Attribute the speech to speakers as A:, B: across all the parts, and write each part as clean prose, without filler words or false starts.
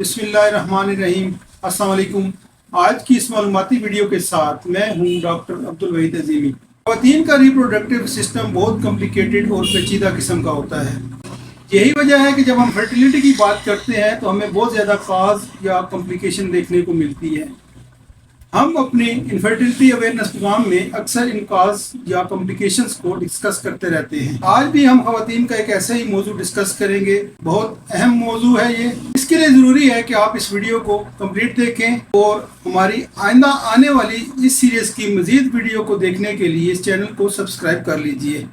A: बिस्मिल्लाहिर्रहमानिर्रहीम। अस्सलाम वालेकुम। आज की इस मालूमाती वीडियो के साथ मैं हूं डॉक्टर अब्दुल वहीद अजीमी। ख़वातीन का रिप्रोडक्टिव सिस्टम बहुत कॉम्प्लिकेटेड और पेचीदा किस्म का होता है। यही वजह है कि जब हम फर्टिलिटी की बात करते हैं तो हमें बहुत ज़्यादा काज या कॉम्प्लिकेशन देखने को मिलती है। हम अपने इनफर्टिलिटी अवेयरनेस प्रोग्राम में अक्सर इन काज या कॉम्प्लिकेशंस को डिस्कस करते रहते हैं। आज भी हम ख़वातीन का एक ऐसा ही मौजू डिस्कस करेंगे। बहुत अहम मौजू है ये। इसके लिए ज़रूरी है कि आप इस वीडियो को कंप्लीट देखें और हमारी आइंदा आने वाली इस सीरीज़ की मज़ीद वीडियो को देखने के लिए इस चैनल को सब्सक्राइब कर लीजिए।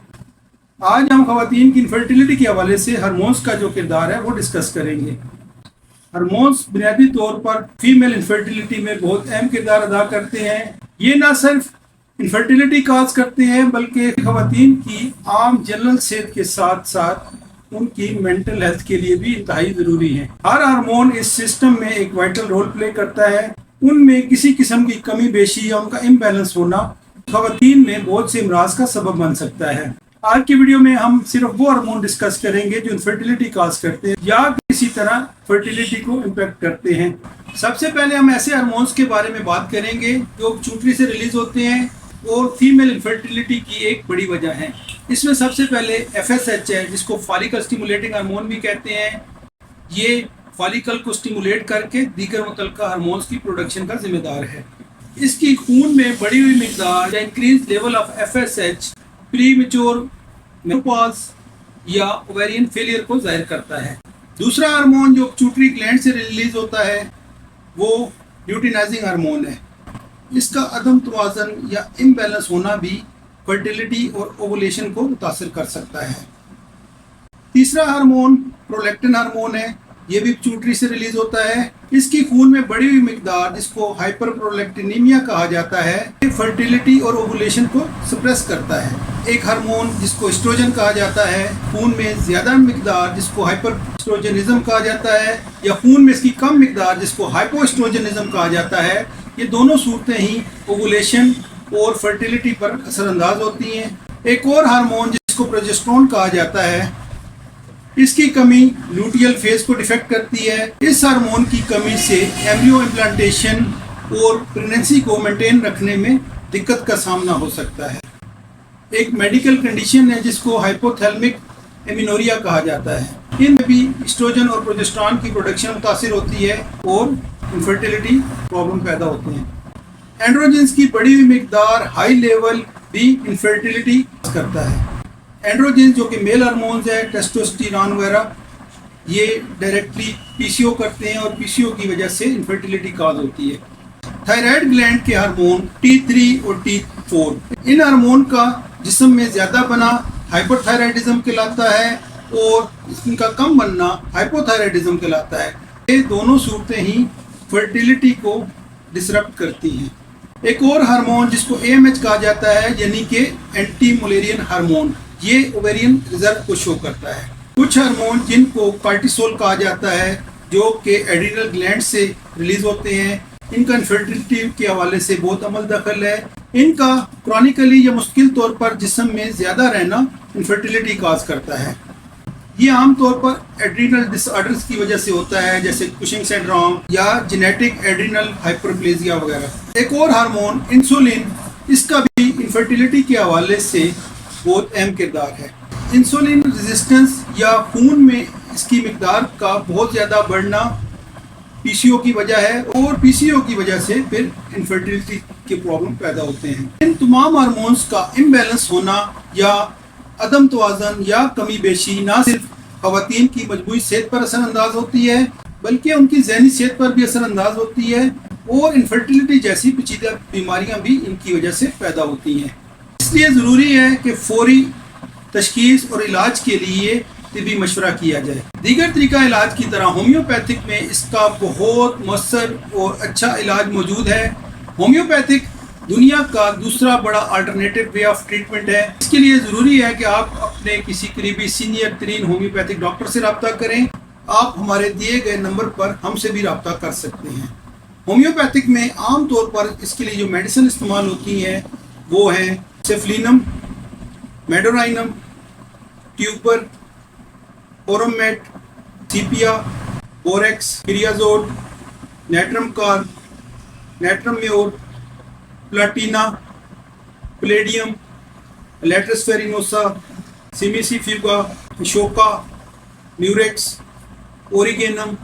A: आज हम ख़वातीन की इनफर्टिलिटी के हवाले से हार्मोन्स का जो किरदार है वो डिस्कस करेंगे। हार्मोन्स बुनियादी तौर पर फीमेल इनफर्टिलिटी में बहुत अहम किरदार अदा करते हैं। ये ना सिर्फ इनफर्टिलिटी काज करते हैं बल्कि ख़वातीन की आम जनरल सेहत के साथ साथ उनकी मेंटल हेल्थ के लिए भी इंतहाई ज़रूरी है। हर हार्मोन इस सिस्टम में एक वाइटल रोल प्ले करता है। उनमें किसी किस्म की कमी बेशी या उनका इम्बैलेंस होना ख़वातीन में बहुत से अमराज का सबब बन सकता है। आज की वीडियो में हम सिर्फ वो हार्मोन डिस्कस करेंगे जो इनफर्टिलिटी काज करते हैं या किसी तरह फर्टिलिटी को इम्पैक्ट करते हैं। सबसे पहले हम ऐसे हार्मोन्स के बारे में बात करेंगे जो पिट्यूटरी से रिलीज होते हैं और फीमेल इनफर्टिलिटी की एक बड़ी वजह है। इसमें सबसे पहले FSH है, जिसको फॉलिकल स्टिमुलेटिंग हार्मोन भी कहते हैं। ये फॉलिकल को स्टिमुलेट करके दीगर मुतल्लिका हार्मोन्स की प्रोडक्शन का जिम्मेदार है। इसकी खून में बढ़ी हुई मिकदार या increase level of FSH premature menopause या ओवेरियन फेलियर को जाहिर करता है। दूसरा हार्मोन जो पिट्यूटरी ग्लैंड से रिलीज होता है वो ल्यूटिनाइजिंग हार्मोन है। इसका अदम तवाज़न या इम्बैलेंस होना भी फर्टिलिटी और ओवुलेशन को मुतासिर कर सकता है। तीसरा हार्मोन प्रोलैक्टिन हार्मोन है। ये भी पिट्यूटरी से रिलीज होता है। इसकी खून में बढ़ी हुई मिकदार, जिसको हाइपरप्रोलैक्टिनीमिया कहा जाता है, फर्टिलिटी और ओवुलेशन को सप्रेस करता है। एक हार्मोन जिसको एस्ट्रोजन कहा जाता है, खून में ज़्यादा मिकदार जिसको हाइपरएस्ट्रोजनिज्म कहा जाता है, या खून में इसकी कम मिकदार जिसको हाइपोएस्ट्रोजनिज्म कहा जाता है। ये दोनों सूरतें ही ओवुलेशन और फर्टिलिटी पर असरअंदाज होती हैं। एक और हार्मोन जिसको प्रोजेस्टेरोन कहा जाता है, इसकी कमी लूटियल फेज को डिफेक्ट करती है। इस हार्मोन की कमी से एम्ब्रियो इम्प्लांटेशन और प्रेगनेंसी को मेंटेन रखने में दिक्कत का सामना हो सकता है। एक मेडिकल कंडीशन है जिसको हाइपोथैलेमिक एमिनोरिया कहा जाता है। इनमें भी एस्ट्रोजन और प्रोजेस्टेरोन की प्रोडक्शन मुतासिर होती है और इनफर्टिलिटी प्रॉब्लम पैदा होते हैं। एंड्रोजेंस की बढ़ी हुई मिकदार, हाई लेवल भी इनफर्टिलिटी करता है। एंड्रोजेंस जो कि मेल हार्मोन्स है, टेस्टोस्टेरोन वगैरह, ये डायरेक्टली PCO करते हैं और PCO की वजह से इनफर्टिलिटी काज होती है। थायराइड ग्लैंड के हार्मोन T3 और T4, इन हार्मोन का जिस्म में ज़्यादा बना हाइपरथायराइडिज्म कहलाता है और इनका कम बनना हाइपोथायराइडिज्म कहलाता है। ये दोनों सूरतें ही फर्टिलिटी को डिसरप्ट करती हैं। एक और हार्मोन जिसको AMH कहा जाता है, यानी कि एंटी मुलेरियन हार्मोन, ये ओवेरियन रिजर्व को शो करता है। कुछ हार्मोन जिनको कार्टिसोल कहा जाता है, जो कि एड्रिनल ग्लैंड से रिलीज होते हैं, इनका इनफर्टिलिटी के हवाले से बहुत अमल दखल है। इनका क्रॉनिकली या मुश्किल तौर पर जिस्म में ज़्यादा रहना इनफर्टिलिटी काज करता है। ये आमतौर पर एड्रिनल डिसऑर्डर्स की वजह से होता है, जैसे कुशिंग सिंड्रोम या जेनेटिक एड्रिनल हाइपरप्लेजिया वगैरह। एक और हार्मोन इंसुलिन, इसका भी इनफर्टिलिटी के हवाले से बहुत अहम किरदार है। इंसुलिन रेजिस्टेंस या खून में इसकी मिकदार का बहुत ज़्यादा बढ़ना PCO की वजह है और PCO की वजह से फिर इनफर्टिलिटी के प्रॉब्लम पैदा होते हैं। इन तमाम हार्मोन्स का इम्बैलेंस होना या अदम तवाज़न या कमी बेशी ना सिर्फ ख़वातीन की मजमूई सेहत पर असरअंदाज होती है बल्कि उनकी ज़हनी सेहत पर भी असरअंदाज होती है और इनफर्टिलिटी जैसी पेचीदा बीमारियां भी इनकी वजह से पैदा होती हैं। इसलिए ज़रूरी है कि फौरी तशखीस और इलाज के लिए तिबी मशवरा किया जाए। दीगर तरीका इलाज की तरह होम्योपैथिक में इसका बहुत मौसर और अच्छा इलाज मौजूद है। होम्योपैथिक दुनिया का दूसरा बड़ा अल्टरनेटिव वे ऑफ ट्रीटमेंट है। इसके लिए ज़रूरी है कि आप अपने किसी करीबी सीनियर तरीन होम्योपैथिक डॉक्टर से रब्ता करें। आप हमारे दिए गए नंबर पर हमसे भी रब्ता कर सकते हैं। होम्योपैथिक में आम तौर पर इसके लिए जो मेडिसिन इस्तेमाल होती हैं वो हैं सेफलिनम, मेडोराइनम, ट्यूबर, ओरोमेट, सीपिया, बोरेक्स, क्रियाजोल, natrum carb, natrum mur, platina, palladium, लेट्रस फेरिनोसा, सिमिसिफ्यूगा, अशोका, म्यूरेक्स, ओरिगेनम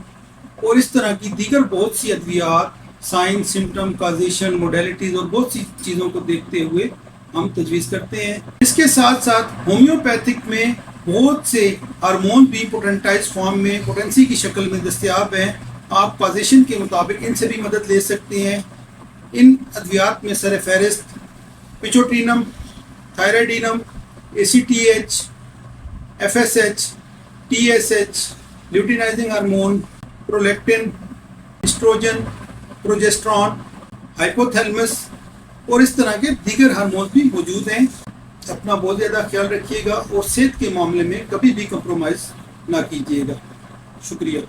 A: और इस तरह की दीगर बहुत सी अद्वियात साइन, सिम्टम, काजेशन, मोडेलिटीज़ और बहुत सी चीज़ों को देखते हुए हम तजवीज़ करते हैं। इसके साथ साथ होम्योपैथिक में बहुत से हार्मोन भी पोटेंटाइज फॉर्म में पोटेंसी की शक्ल में दस्तयाब हैं। आप काजेशन के मुताबिक इनसे भी मदद ले सकते हैं। इन अद्वियात में सर फहरिस्त पिचोटिनम, thyroidinum, ACTH, FSH, TSH, luteinising hormone, prolactin, oestrogen, progesterone, hypothalamus और इस तरह के दीगर हार्मोन भी मौजूद हैं। अपना बहुत ज़्यादा ख्याल रखिएगा और सेहत के मामले में कभी भी कंप्रोमाइज़ ना कीजिएगा। शुक्रिया।